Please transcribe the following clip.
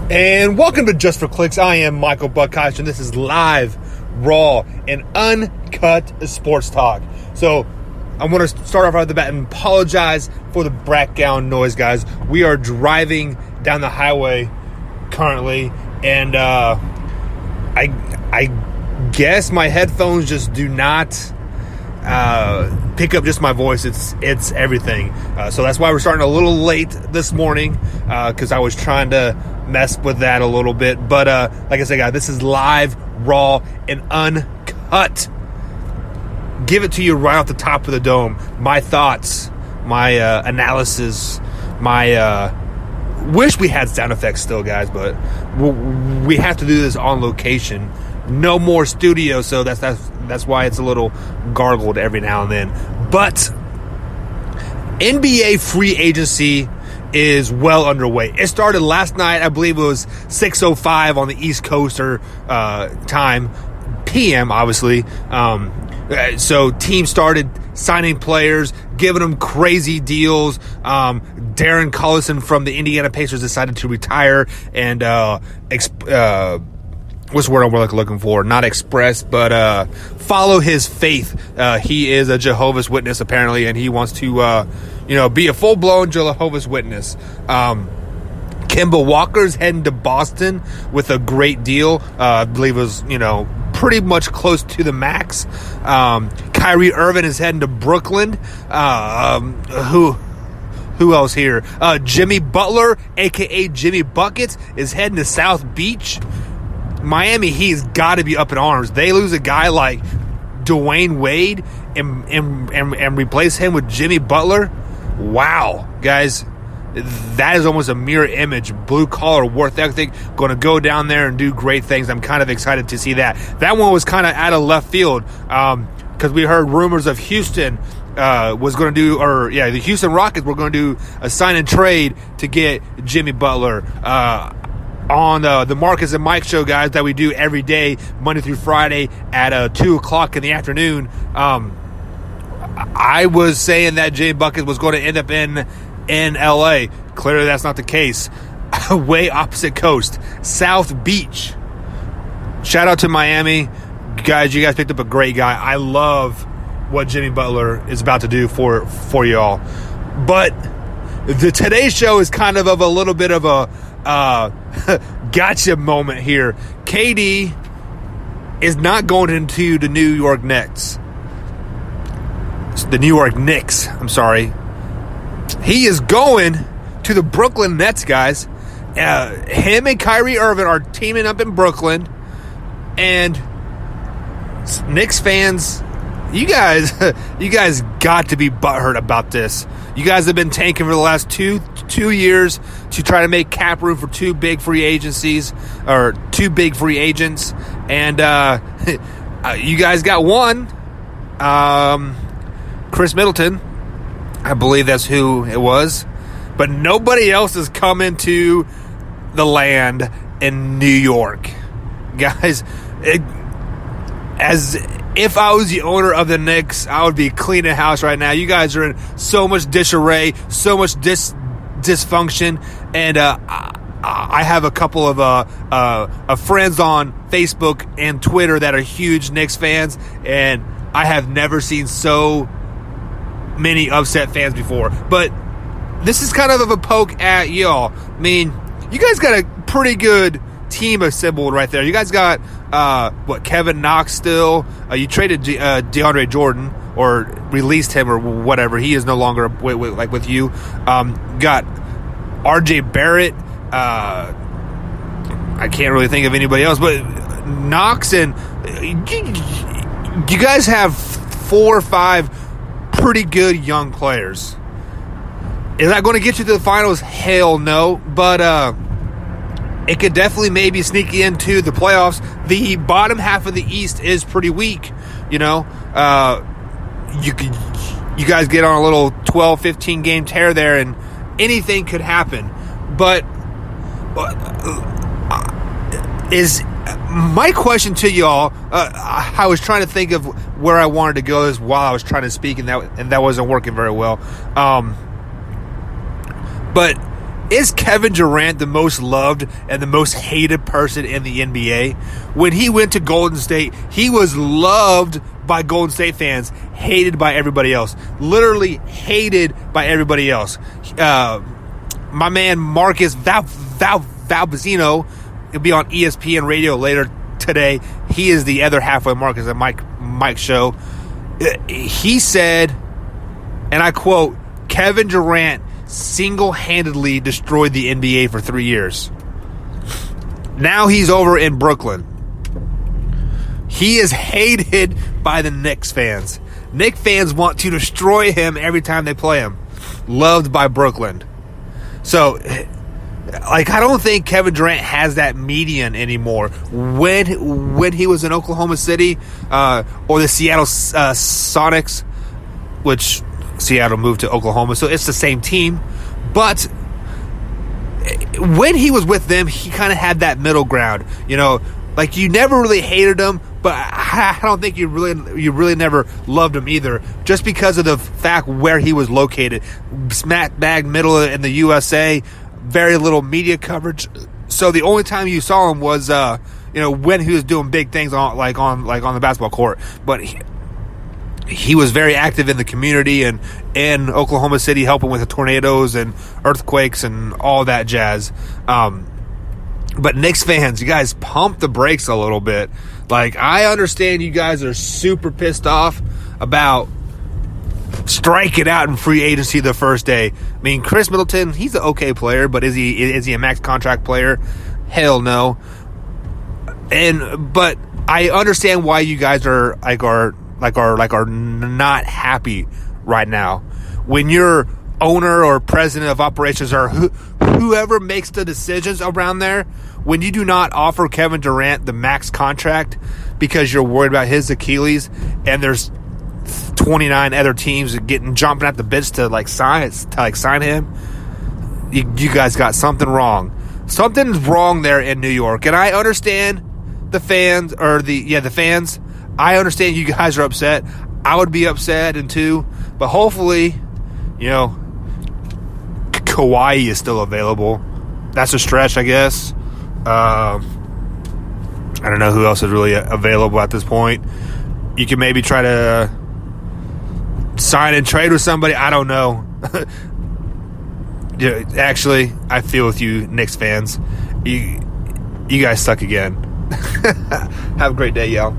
And welcome to Just for Clicks. I am Michael Buckhouse, and this is live, raw, and uncut sports talk. So I want to start off right at the bat and apologize for the background noise, guys. We are driving down the highway currently, and I guess my headphones just do not pick up just my voice. It's everything. So that's why we're starting a little late this morning, because I was trying to mess with that a little bit. But like I said, guys, this is live, raw, and uncut. Give it to you right off the top of the dome. My thoughts, my analysis, my wish we had sound effects still, guys, but we have to do this on location. No more studio, so that's why it's a little gargled every now and then. But NBA free agency is well underway. It started last night. I believe it was 6:05 on the East Coast or time, PM, obviously. So teams started signing players, giving them crazy deals. Darren Collison from the Indiana Pacers decided to retire and what's the word I'm looking for? Not express, but follow his faith. He is a Jehovah's Witness, apparently, and he wants to, be a full-blown Jehovah's Witness. Kemba Walker's heading to Boston with a great deal. I believe it was, pretty much close to the max. Kyrie Irving is heading to Brooklyn. Who else here? Jimmy Butler, a.k.a. Jimmy Buckets, is heading to South Beach. Miami Heat's got to be up in arms. They lose a guy like Dwayne Wade and replace him with Jimmy Butler. Wow, guys, that is almost a mirror image. Blue-collar work ethic, going to go down there and do great things. I'm kind of excited to see that. That one was kind of out of left field because we heard rumors of Houston was going to do, the Houston Rockets were going to do a sign and trade to get Jimmy Butler. On the Marcus and Mike show, guys, that we do every day, Monday through Friday at 2 o'clock in the afternoon, I was saying that Jimmy Buckets was going to end up in L.A. Clearly, that's not the case. Way opposite coast, South Beach. Shout out to Miami. Guys, you guys picked up a great guy. I love what Jimmy Butler is about to do for y'all. But today's show is kind of a little bit of a gotcha moment here. KD is not going into the New York Knicks. The New York Knicks, I'm sorry. He is going to the Brooklyn Nets, guys. Him and Kyrie Irving are teaming up in Brooklyn. And Knicks fans, you guys got to be butthurt about this. You guys have been tanking for the last two years to try to make cap room for two big free agents, and you guys got one. Chris Middleton, I believe that's who it was, but nobody else has come into the land in New York, guys. As if I was the owner of the Knicks, I would be cleaning house right now. You guys are in so much disarray, so much dysfunction, and I have a couple of friends on Facebook and Twitter that are huge Knicks fans, and I have never seen so many upset fans before. But this is kind of a poke at y'all. I mean, you guys got a pretty good team assembled right there. You guys got Kevin Knox still. You traded DeAndre Jordan or released him or whatever. He is no longer with you. Got RJ Barrett. I can't really think of anybody else, but Knox, and you guys have 4 or 5 pretty good young players. Is that going to get you to the finals? Hell no. But it could definitely maybe sneak into the playoffs. The bottom half of the East is pretty weak. You guys get on a little 12, 15 game tear there, and anything could happen. But is my question to y'all? I was trying to think of where I wanted to go this while I was trying to speak, and that wasn't working very well. But Is Kevin Durant the most loved and the most hated person in the NBA? When he went to Golden State, he was loved by Golden State fans, hated by everybody else. Literally hated by everybody else. My man Marcus Valbazino will be on ESPN radio later today. He is the other halfway Marcus and Mike show. He said, and I quote, Kevin Durant single-handedly destroyed the NBA for 3 years. Now he's over in Brooklyn. He is hated by the Knicks fans. Knicks fans want to destroy him every time they play him. Loved by Brooklyn. So, I don't think Kevin Durant has that median anymore. When he was in Oklahoma City, or the Seattle Sonics, which Seattle moved to Oklahoma, so it's the same team. But when he was with them, he kind of had that middle ground. You never really hated him, but I don't think you really never loved him either, just because of the fact where he was located. Smack bag middle in the USA, very little media coverage. So the only time you saw him was when he was doing big things on the basketball court. But he was very active in the community and in Oklahoma City, helping with the tornadoes and earthquakes and all that jazz. But Knicks fans, you guys pump the brakes a little bit. I understand you guys are super pissed off about striking out in free agency the first day. I mean, Chris Middleton, he's an okay player, but is he a max contract player? Hell no. But I understand why you guys are not happy right now. When your owner or president of operations or whoever makes the decisions around there, when you do not offer Kevin Durant the max contract because you're worried about his Achilles, and there's 29 other teams jumping at the bits to sign him, you guys got something wrong. Something's wrong there in New York, and I understand the fans the fans. I understand you guys are upset. I would be upset too, but hopefully, Kawhi is still available. That's a stretch, I guess. I don't know who else is really available at this point. You can maybe try to sign and trade with somebody. I don't know. Actually, I feel with you, Knicks fans. You guys suck again. Have a great day, y'all.